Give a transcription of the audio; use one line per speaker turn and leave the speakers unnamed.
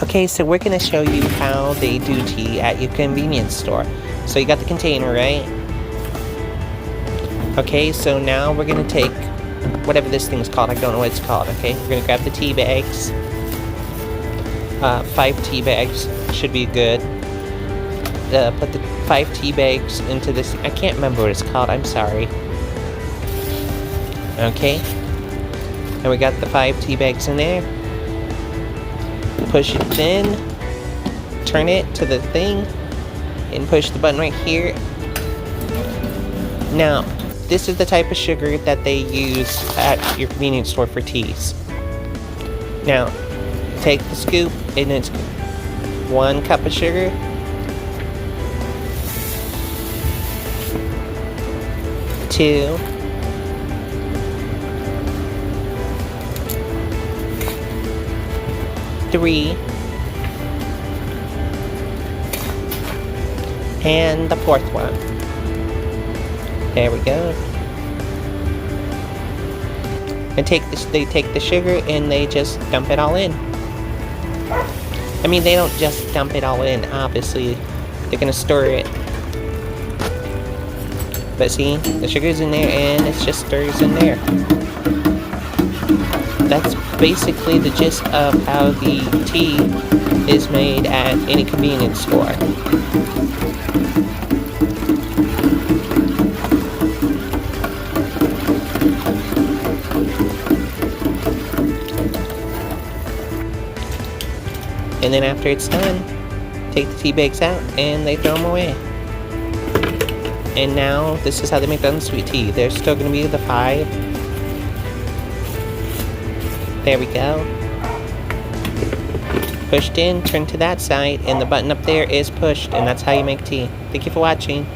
Okay, so we're gonna show you how they do tea at your convenience store. So you got the container, right? Okay, so now we're gonna take whatever this thing's called. I don't know what it's called, okay? We're gonna grab the tea bags. 5 tea bags should be good. Put the 5 tea bags into this. I can't remember what it's called, I'm sorry. Okay, and we got the 5 tea bags in there. Push it in, turn it to the thing, and push the button right here. Now, this is the type of sugar that they use at your convenience store for teas. Now, take the scoop, and it's 1 cup of sugar. Two. 3. And the 4th one. There we go. And they take the sugar and they just dump it all in. I mean, they don't just dump it all in, obviously. They're gonna stir it. But see, the sugar's in there and it just stirs in there. That's basically the gist of how the tea is made at any convenience store. And then after it's done, take the tea bags out and they throw them away. And now this is how they make the unsweet tea. There's still going to be the 5. There we go. Pushed in, turn to that side, and the button up there is pushed, and that's how you make tea. Thank you for watching.